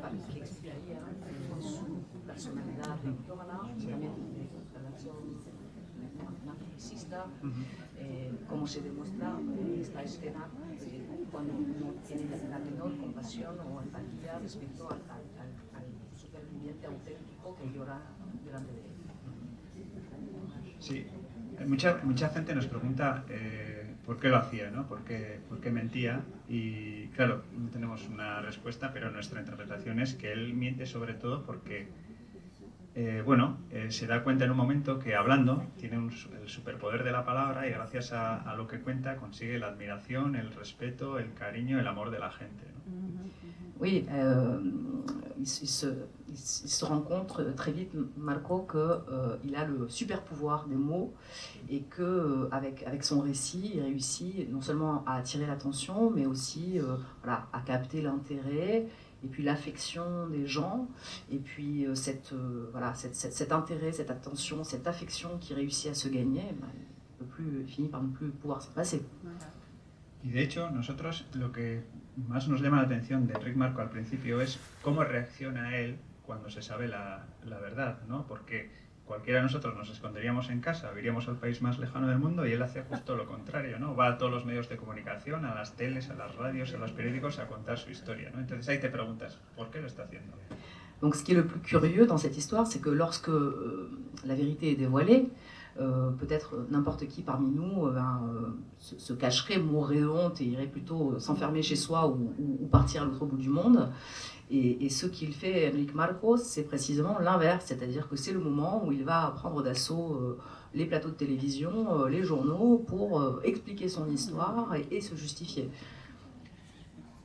que explicaría su personalidad lectora, también de relación narcisista, cómo se demuestra esta escena cuando uno tiene la menor compasión o empatía respecto al superviviente auténtico que llora delante de él. Sí, mucha gente nos pregunta por qué lo hacía, ¿no? ¿Por qué mentía? Y claro, no tenemos una respuesta, pero nuestra interpretación es que él miente sobre todo porque se da cuenta en un momento que hablando tiene el superpoder de la palabra y gracias a lo que cuenta consigue la admiración, el respeto, el cariño, el amor de la gente, ¿no? Oui, il se rend compte très vite, Marco, qu'il a le super pouvoir des mots et que avec son récit, il réussit non seulement à attirer l'attention, mais aussi voilà, à capter l'intérêt et puis l'affection des gens, et puis voilà, cet intérêt, cette attention, cette affection qui réussit à se gagner, il finit par ne plus pouvoir s'en passer. Y de hecho, nosotros lo que más nos llama la atención de Enric Marco al principio es cómo reacciona él cuando se sabe la verdad, ¿no? Porque cualquiera de nosotros nos esconderíamos en casa, iríamos al país más lejano del mundo y él hace justo lo contrario, ¿no? Va a todos los medios de comunicación, a las teles, a las radios, a los periódicos a contar su historia, ¿no? Entonces ahí te preguntas, ¿por qué lo está haciendo? Donc ce qui est le plus curieux dans cette histoire, c'est que lorsque la vérité est dévoilée, peut-être n'importe qui parmi nous se cacherait, mourrait de honte et irait plutôt s'enfermer chez soi ou partir à l'autre bout du monde. Et ce qu'il fait, Enric Marcos, c'est précisément l'inverse, c'est-à-dire que c'est le moment où il va prendre d'assaut les plateaux de télévision, les journaux, pour expliquer son histoire et se justifier.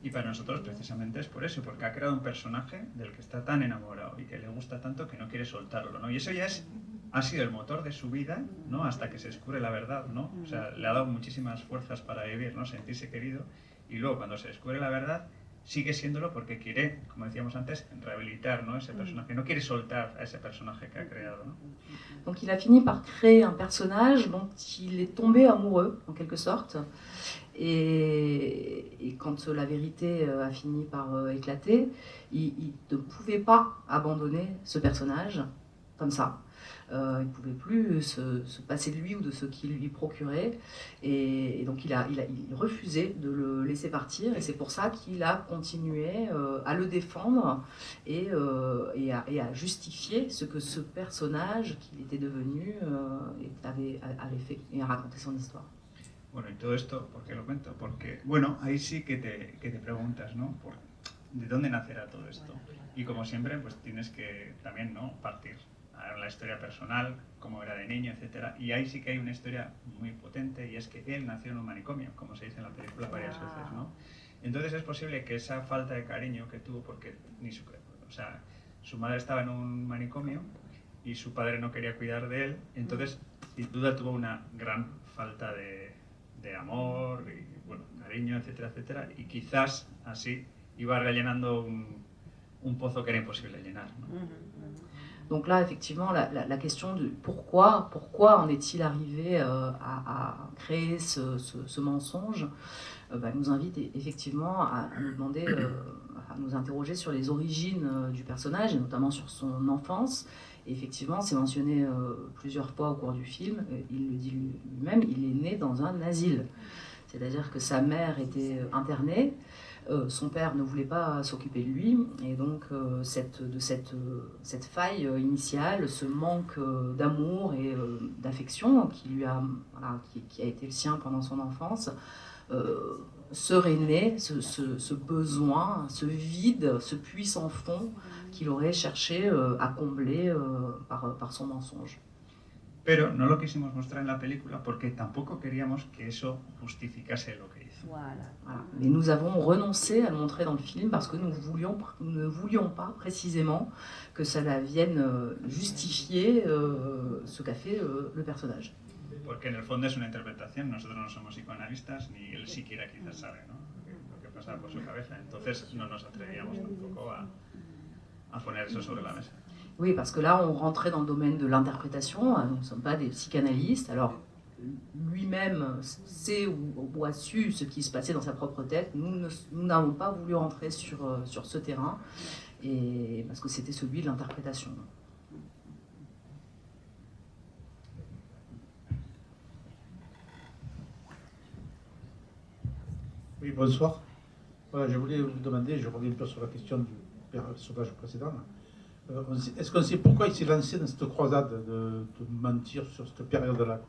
Y para nosotros precisamente es por eso, porque ha creado un personaje del que está tan enamorado y que le gusta tanto que no quiere soltarlo, ¿no? Y eso ya ha sido el motor de su vida, ¿no? Hasta que se descubre la verdad, ¿no? O sea, le ha dado muchísimas fuerzas para vivir, ¿no? Sentirse querido, y luego cuando se descubre la verdad sigue siéndolo porque quiere, como decíamos antes, rehabilitar, ¿no? Ese personaje, no quiere soltar a ese personaje que ha creado, ¿no? Donc il a fini par créer un personnage dont il est tombé amoureux, en quelque sorte. Et quand la vérité a fini par éclater, il ne pouvait pas abandonner ce personnage comme ça. Il ne pouvait plus se passer de lui ou de ce qu'il lui procurait. Et donc il refusait de le laisser partir. Et c'est pour ça qu'il a continué à le défendre et à justifier ce que ce personnage qu'il était devenu avait fait et à raconter son histoire. Bueno, y todo esto, ¿por qué lo cuento? Porque, bueno, ahí sí que te preguntas, ¿no? ¿De dónde nacerá todo esto? Y como siempre, pues tienes que también, ¿no? Partir a la historia personal, cómo era de niño, etc. Y ahí sí que hay una historia muy potente, y es que él nació en un manicomio, como se dice en la película varias veces, ¿no? Entonces es posible que esa falta de cariño que tuvo, porque su madre estaba en un manicomio y su padre no quería cuidar de él, entonces sin duda tuvo una gran falta de amor y bueno, cariño, etcétera, etcétera, y quizás así iba rellenando un pozo que era imposible llenar, ¿no? Donc là, effectivement, la question de pourquoi en est-il arrivé à créer ce mensonge nous invite effectivement à nous demander, à nous interroger sur les origines du personnage, et notamment sur son enfance. Et effectivement, c'est mentionné plusieurs fois au cours du film, il le dit lui-même, il est né dans un asile. C'est-à-dire que sa mère était internée, son père ne voulait pas s'occuper de lui, et donc cette faille initiale, ce manque d'amour et d'affection qui a été le sien pendant son enfance, serait né ce besoin, ce vide, ce puits sans fond qu'il aurait cherché à combler par son mensonge. Pero no lo quisimos mostrar en la película porque tampoco queríamos que eso justificase lo que hizo. Voilà. Mais nous avons renoncé à le montrer dans le film parce que nous ne voulions pas précisément que ça vienne justifier ce qu'a fait le personnage. Porque en el fondo es una interpretación, nosotros no somos psicoanalistas, ni él siquiera quizás sabe, ¿no? Lo que pasa por su cabeza, entonces no nos atrevíamos tampoco a poner eso sobre la mesa. Oui, parce que là, on rentrait dans le domaine de l'interprétation, nous ne sommes pas des psychanalystes, alors lui-même sait ou a su ce qui se passait dans sa propre tête. Nous n'avons pas voulu rentrer sur ce terrain, et, parce que c'était celui de l'interprétation. Oui, bonsoir. Voilà, je voulais vous demander, je reviens un peu sur la question du sondage précédent. Est-ce qu'on sait pourquoi il s'est lancé dans cette croisade de mentir sur cette période-là?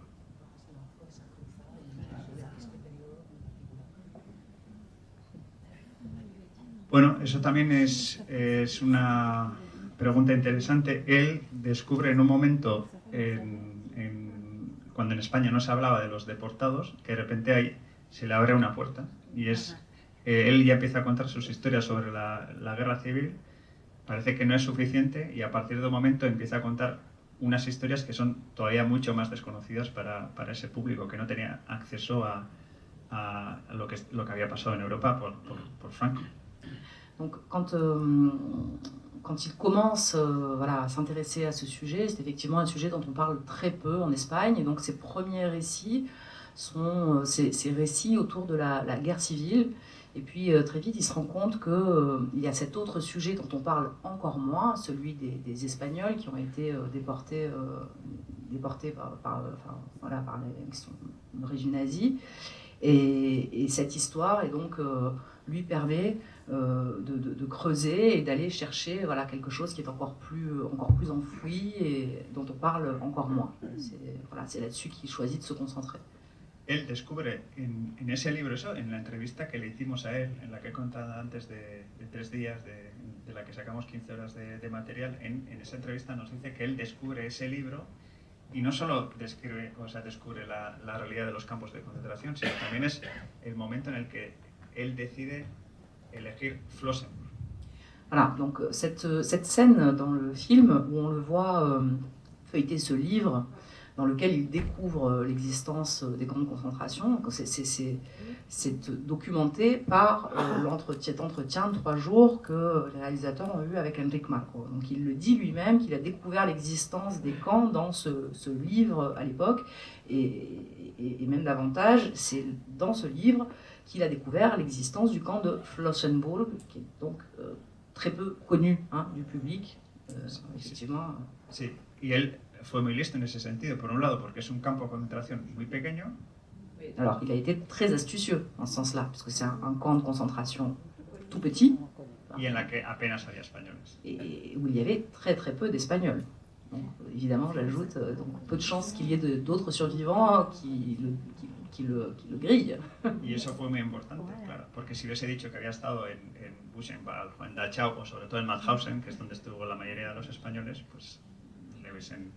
Bueno, eso también es una pregunta interesante. Él descubre en un momento, cuando en España no se hablaba de los deportados, que de repente ahí se le abre una puerta. Y es, él ya empieza a contar sus historias sobre la guerra civil. Parece que no es suficiente y a partir de un momento empieza a contar unas historias que son todavía mucho más desconocidas para ese público que no tenía acceso a lo que había pasado en Europa por Franco. Donc quand il commence voilà, à s'intéresser à ce sujet, c'est effectivement un sujet dont on parle très peu en Espagne, et donc ses premiers récits sont ces récits autour de la guerre civile. Et puis très vite, il se rend compte qu'il y a cet autre sujet dont on parle encore moins, celui des Espagnols qui ont été déportés par le régime nazi. Et cette histoire et donc, lui permet de creuser et d'aller chercher voilà, quelque chose qui est encore plus enfoui et dont on parle encore moins. C'est là-dessus qu'il choisit de se concentrer. Él descubre en ese libro eso, en la entrevista que le hicimos a él, en la que he contado antes de 3 días, de la que sacamos 15 horas de material, en esa entrevista nos dice que él descubre ese libro y no solo descubre la realidad de los campos de concentración, sino también es el momento en el que él decide elegir Flossenbürg. Voilà, donc cette scène dans le film où on le voit feuilleter ce livre dans lequel il découvre l'existence des camps de concentration, c'est documenté par cet entretien de 3 jours que les réalisateurs ont eu avec Enric Marco. Donc il le dit lui-même qu'il a découvert l'existence des camps dans ce livre à l'époque, et même davantage, c'est dans ce livre qu'il a découvert l'existence du camp de Flossenbürg, qui est donc très peu connu du public, effectivement. Sí, y él fue muy listo en ese sentido, por un lado porque es un campo de concentración muy pequeño. Alors il a été très astucieux en ce sens-là, parce que c'est un camp de concentration tout petit. Y en la que apenas había españoles. Et où il y avait très très peu d'Espagnols. Donc évidemment, j'ajoute donc peu de chances qu'il y ait d'autres survivants qui le grillent. Y eso fue muy importante, claro, porque si hubiese dicho que había estado en Buchenwald o en Dachau o sobre todo en Mauthausen, que es donde estuvo la mayoría de los españoles, pues le hubiesen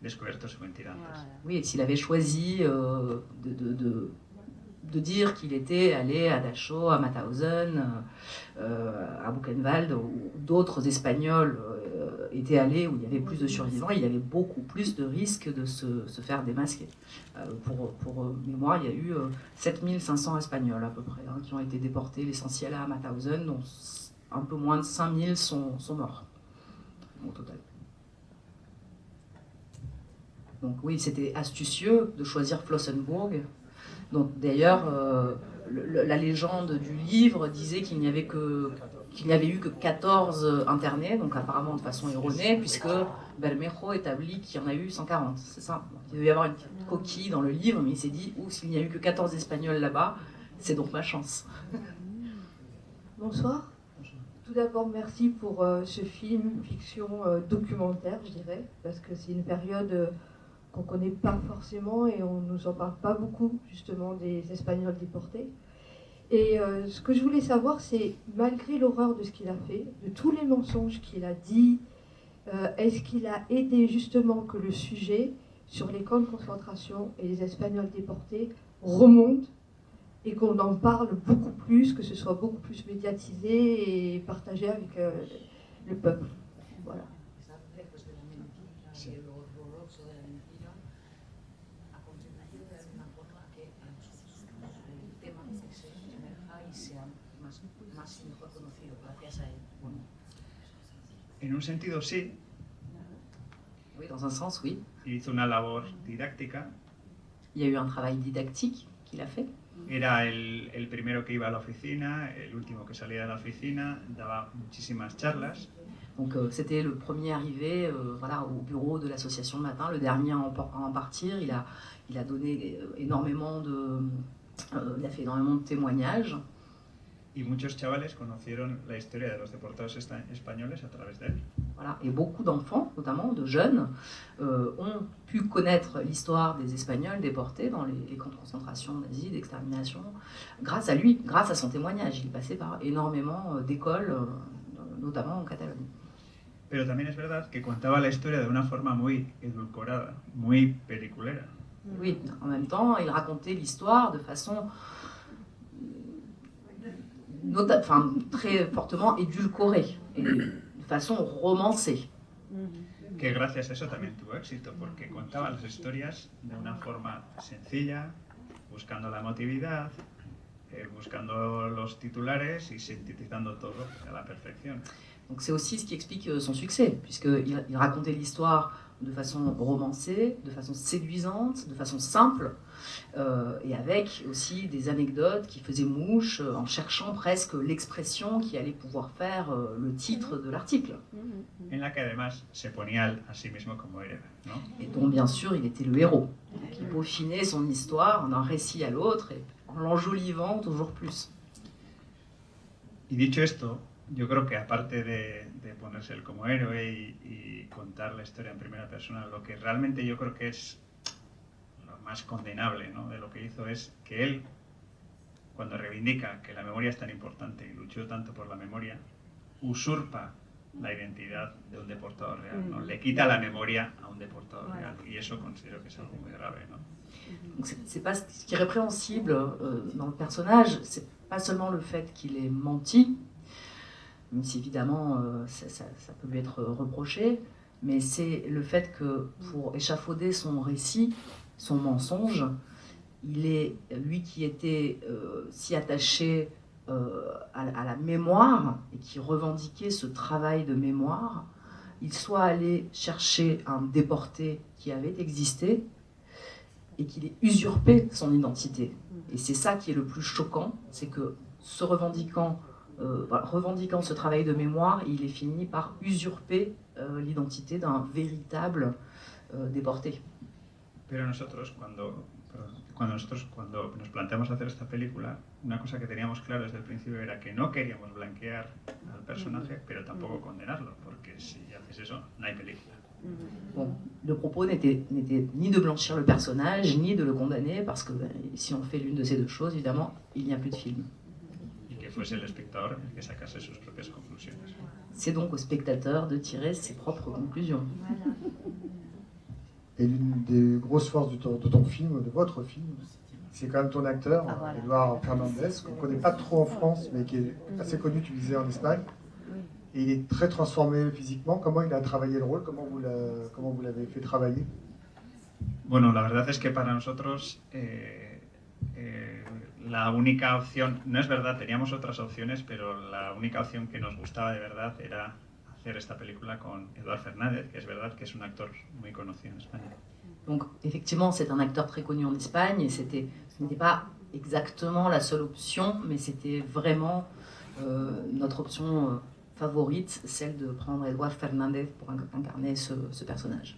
descubierto su mentira antes. Oui, et s'il avait choisi de dire qu'il était allé à Dachau, à Mauthausen, à Buchenwald, où d'autres Espagnols étaient allés, où il y avait plus de survivants, il y avait beaucoup plus de risques de se faire démasquer. Pour mémoire, il y a eu 7500 Espagnols à peu près, qui ont été déportés, l'essentiel à Mauthausen, dont un peu moins de 5000 sont morts au total. Donc oui, c'était astucieux de choisir Flossenbürg. Donc d'ailleurs, la légende du livre disait qu'il n'y avait eu que 14 internés, donc apparemment de façon erronée, puisque Bermejo établit qu'il y en a eu 140. C'est ça. Il devait y avoir une petite coquille dans le livre, mais il s'est dit, s'il n'y a eu que 14 Espagnols là-bas, c'est donc ma chance. Bonsoir. Tout d'abord, merci pour ce film, fiction documentaire, je dirais, parce que c'est une période qu'on ne connaît pas forcément et on ne nous en parle pas beaucoup, justement, des Espagnols déportés. Et ce que je voulais savoir, c'est, malgré l'horreur de ce qu'il a fait, de tous les mensonges qu'il a dit, est-ce qu'il a aidé justement que le sujet sur les camps de concentration et les Espagnols déportés remonte et qu'on en parle beaucoup plus, que ce soit beaucoup plus médiatisé et partagé avec le peuple. Voilà. En un sentido sí. Oui, dans un sens, oui. Hizo una labor didáctica. Il y a eu un travail didactique qu'il a fait. Era el primero que iba a la oficina, el último que salía de la oficina, daba muchísimas charlas. Donc c'était le premier arrivé voilà, au bureau de l'association le matin, le dernier à en partir. Il a donné énormément il a fait énormément de témoignages. Y muchos chavales conocieron la historia de los deportados españoles a través de él. Voilà. Et beaucoup d'enfants, notamment de jeunes, ont pu connaître l'histoire des Espagnols déportés dans les camps de concentration nazis, d'extermination, grâce à lui, grâce à son témoignage. Il est passé par énormément d'écoles, notamment en Catalogne. Pero también es verdad que contaba la historia de una forma muy edulcorada, muy peliculera. Oui, en même temps, il racontait l'histoire de façon très fortement édulcorée, et de façon romancée. Que gracias a eso también tuvo éxito, porque contaba las historias de una forma sencilla, buscando la emotividad, buscando los titulares y sintetizando todo a la perfección. Donc c'est aussi ce qui explique son succès, puisqu'il racontait l'histoire de façon romancée, de façon séduisante, de façon simple, et avec aussi des anecdotes qui faisaient mouche, en cherchant presque l'expression qui allait pouvoir faire le titre de l'article. En la que además se ponía a sí mismo como héroe, ¿no? Et dont bien sûr il était le héros, qui peaufinait son histoire d'un récit à l'autre, et en l'enjolivant toujours plus. Y dicho esto, yo creo que aparte de ponerse él como héroe y contar la historia en primera persona, lo que realmente yo creo que es lo más condenable, ¿no?, de lo que hizo es que él, cuando reivindica que la memoria es tan importante y luchó tanto por la memoria, usurpa la identidad de un deportado real, ¿no? Le quita la memoria a un deportado real, y eso considero que es algo muy grave, ¿no? Donc c'est pas ce qui est répréhensible dans le personnage, c'est pas seulement le fait qu'il ait menti, même si évidemment ça peut lui être reproché, mais c'est le fait que pour échafauder son récit, son mensonge, il est, lui qui était si attaché à la mémoire et qui revendiquait ce travail de mémoire, il soit allé chercher un déporté qui avait existé et qu'il ait usurpé son identité. Et c'est ça qui est le plus choquant, c'est que se revendiquant ce travail de mémoire, il est fini par usurper l'identité d'un véritable déporté. Pero nosotros, cuando nos planteamos hacer esta película, una cosa que teníamos claro desde el principio era que no queríamos blanquear al personaje, pero tampoco condenarlo, porque si haces eso, no hay película. Bon, le propos n'était ni de blanchir le personnage, ni de le condamner, parce que si on fait l'une de ces deux choses, évidemment, il n'y a plus de film. Y que fuese el espectador el que sacase sus propias conclusiones. C'est donc au spectateur de tirer ses propres conclusions. Et l'une des grosses forces de ton film, de votre film, c'est quand même ton acteur, Édouard Fernandez, qu'on ne connaît pas trop en France, mais qui est assez connu, tu disais, en Espagne. Et il est très transformé physiquement. Comment il a travaillé le rôle? Comment vous l'avez fait travailler? Bueno, la verdad es que para nosotros la única opción, no es verdad, teníamos otras opciones, pero la única opción que nos gustaba de verdad era hacer esta película con Édouard Fernández, que es verdad que es un actor muy conocido en España. Donc effectivement, c'est un acteur très connu en Espagne, et ce n'était pas exactement la seule option, mais c'était vraiment notre option favorite, celle de prendre Édouard Fernández pour incarner ce personnage.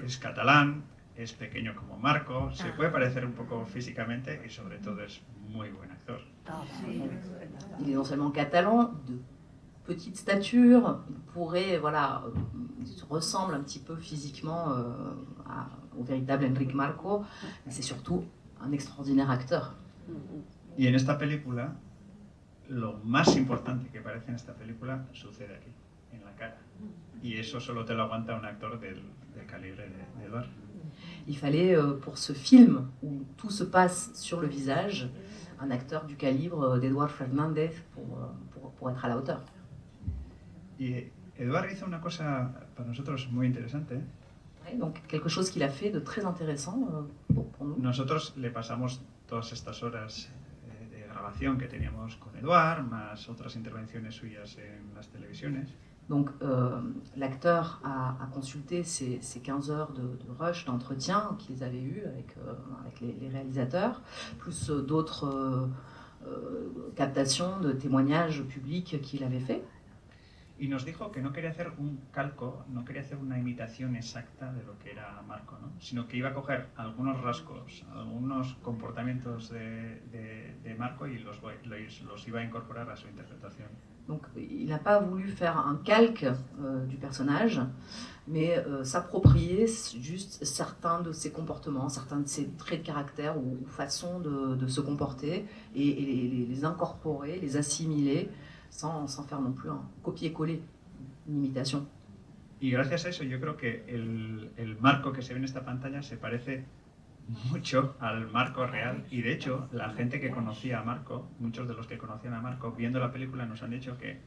Es catalán, es pequeño como Marco, se puede parecer un poco físicamente y sobre todo es muy buen actor. Il est non seulement catalan, de petite stature, il pourrait, voilà, ressemble un petit peu physiquement au véritable Enrique Marco, mais c'est surtout un extraordinaire acteur. Y en esta película, lo más importante que aparece en esta película sucede aquí, en la cara. Y eso solo te lo aguanta un actor del calibre de Édouard. Il fallait, pour ce film où tout se passe sur le visage, un acteur du calibre d'Édouard Fernández pour être à la hauteur. Y Édouard hizo una cosa para nosotros muy interesante. Ouais, donc quelque chose qu'il a fait de très intéressant pour nous. Nosotros le pasamos todas estas horas de grabación que teníamos con Édouard, más otras intervenciones suyas en las televisiones. Donc l'acteur a consulté ces 15 heures de rush, d'entretien qu'ils avaient eu avec les réalisateurs, plus d'autres captations de témoignages publics qu'il avait fait. Y nos dijo que no quería hacer un calco, no quería hacer una imitación exacta de lo que era Marco, ¿no? Sino que iba a coger algunos rasgos, algunos comportamientos de Marco y los iba a incorporar a su interpretación. Donc il n'a pas voulu faire un calque du personnage, mais s'approprier juste certains de ses comportements, certains de ses traits de caractère ou façons de se comporter et les incorporer, les assimiler sans faire non plus un copier-coller, une imitation. Y gracias a eso yo creo que el Marco que se ve en esta pantalla se parece mucho al Marco real, y de hecho la gente que conocía a Marco, muchos de los que conocían a Marco, viendo la película nos han dicho que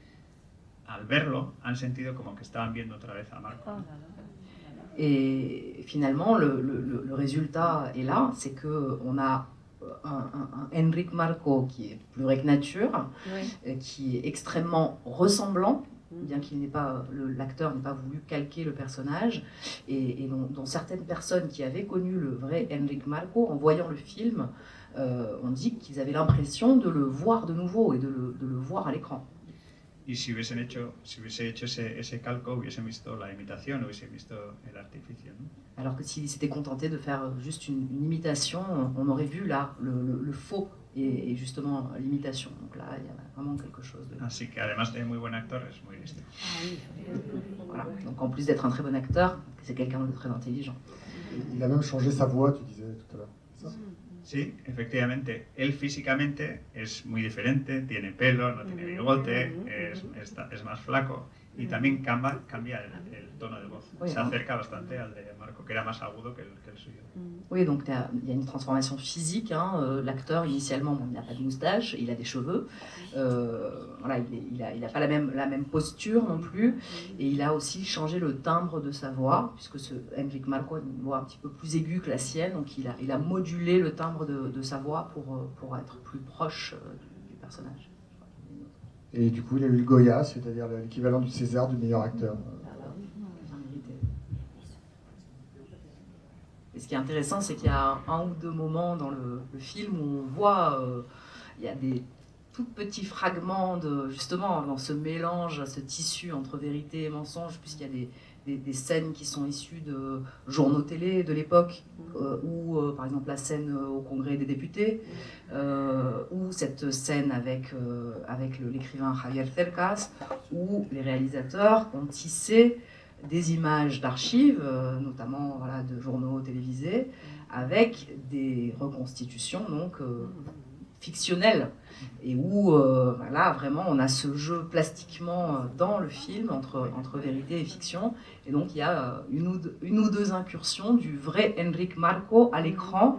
al verlo han sentido como que estaban viendo otra vez a Marco. Et finalement le résultat est là, c'est qu'on a un Enric Marco qui est plus vrai que nature, oui, qui est extrêmement ressemblant, bien qu'il n'ait pas, l'acteur n'ait pas voulu calquer le personnage, et dont certaines personnes qui avaient connu le vrai Enric Marco, en voyant le film, ont dit qu'ils avaient l'impression de le voir de nouveau et de le voir à l'écran. Y si hubiese hecho ese calco, hubiesen visto la imitación, hubiesen visto el artificio, ¿no? Alors que s'ils s'étaient contentés de faire juste une imitation, on aurait vu là le faux et justement l'imitation. Donc là, il y a vraiment quelque chose de... Así que además de muy buen actor, es muy listo. Voilà. Donc en plus d'être un très bon acteur, c'est quelqu'un de très intelligent. Il a même changé sa voix, tu disais tout à l'heure. Sí, efectivamente. Él físicamente es muy diferente, tiene pelo, no tiene bigote, es más flaco, y también cambia el tono de voz. Oui, se acerca bastante al de Marco, que era más agudo que el suyo. Oui, donc il y a une transformation physique. L'acteur, initialement, bon, il n'a pas de moustache, il a des cheveux. Voilà, il n'a pas la même posture non plus. Et il a aussi changé le timbre de sa voix, puisque ce Enric Marco a une voix un petit peu plus aiguë que la sienne. Donc il a modulé le timbre de sa voix pour être plus proche du personnage. Et du coup, il a eu le Goya, c'est-à-dire l'équivalent du César du meilleur acteur. Et ce qui est intéressant, c'est qu'il y a un ou deux moments dans le film où on voit, il y a des tout petits fragments justement, dans ce mélange, ce tissu entre vérité et mensonge, puisqu'il y a des scènes qui sont issues de journaux télé de l'époque, ou par exemple la scène au Congrès des députés, ou cette scène avec l'écrivain Javier Cercas, où les réalisateurs ont tissé des images d'archives, notamment voilà, de journaux télévisés, avec des reconstitutions donc fictionnelles, et où là vraiment on a ce jeu plastiquement dans le film entre vérité et fiction, et donc il y a une ou deux incursions du vrai Enric Marco à l'écran,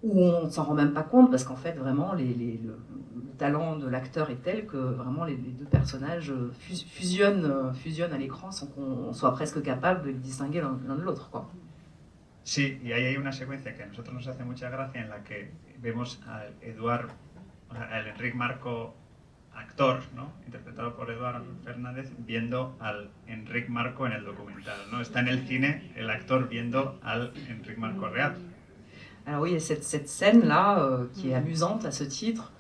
où on ne s'en rend même pas compte, parce qu'en fait vraiment le talent de l'acteur est tel que vraiment les deux personnages fusionnent à l'écran sans qu'on soit presque capable de les distinguer l'un de l'autre, quoi. Sí, y ahí hay una secuencia que a nosotros nos hace mucha gracia, en la que vemos al Enric Marco actor, ¿no? Interpretado por Eduard Fernández, viendo al Enric Marco en el documental, ¿no? Está en el cine el actor viendo al Enric Marco real. Alors oui, il y a cette scène-là qui est amusante à ce titre,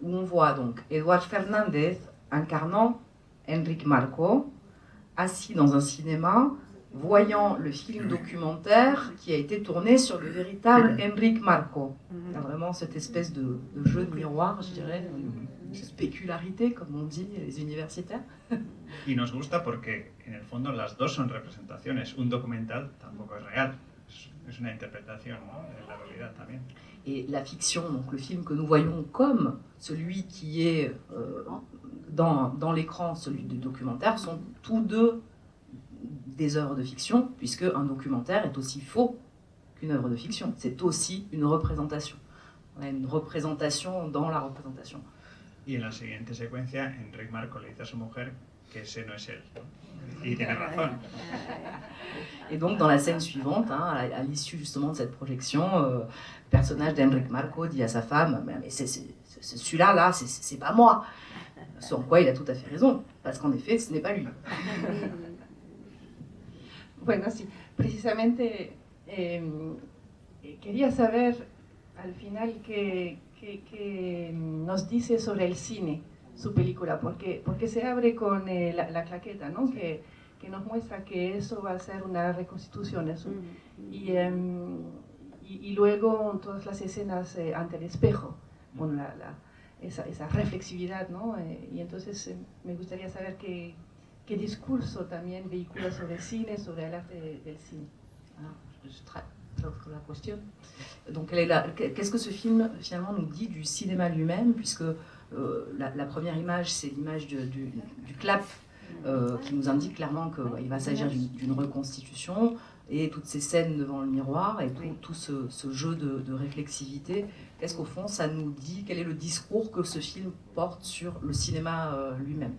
où on voit donc Eduard Fernández incarnant Enric Marco, assis dans un cinéma, voyant le film documentaire qui a été tourné sur le véritable Enric Marco. Il y a vraiment cette espèce de jeu de miroir, je dirais, de spécularité, comme on dit les universitaires. Y nos gusta porque, en el fondo, las dos son representaciones. Un documental tampoco es real, es una interpretación, ¿no?, de la realidad también. Et la fiction, donc le film que nous voyons comme celui qui est dans l'écran, celui du documentaire, sont tous deux des œuvres de fiction, puisque un documentaire est aussi faux qu'une œuvre de fiction. C'est aussi une représentation. On a une représentation dans la représentation. Y en la siguiente secuencia, Enric Marco le dice a su mujer que ese no es él, ¿no? Y tiene razón. Et donc, dans la scène suivante, à l'issue justement de cette projection, le personnage d'Enric Marco dit à sa femme « Mais c'est celui-là, c'est pas moi !» Ce en quoi il a tout à fait raison, parce qu'en effet, ce n'est pas lui. Bueno, sí, precisamente quería saber al final qué nos dice sobre el cine su película, porque se abre con la claqueta, ¿no? Que nos muestra que eso va a ser una reconstitución, y luego todas las escenas ante el espejo, bueno, esa reflexividad, ¿no? Y entonces me gustaría saber qué discurso también vehicula sobre el cine, sobre el arte del cine. La question. Donc, qu'est-ce que ce film finalement nous dit du cinéma lui-même, puisque la première image, c'est l'image du clap, qui nous indique clairement qu'il va s'agir d'une reconstitution, et toutes ces scènes devant le miroir, et tout ce jeu de réflexivité. Qu'est-ce qu'au fond ça nous dit? Quel est le discours que ce film porte sur le cinéma lui-même?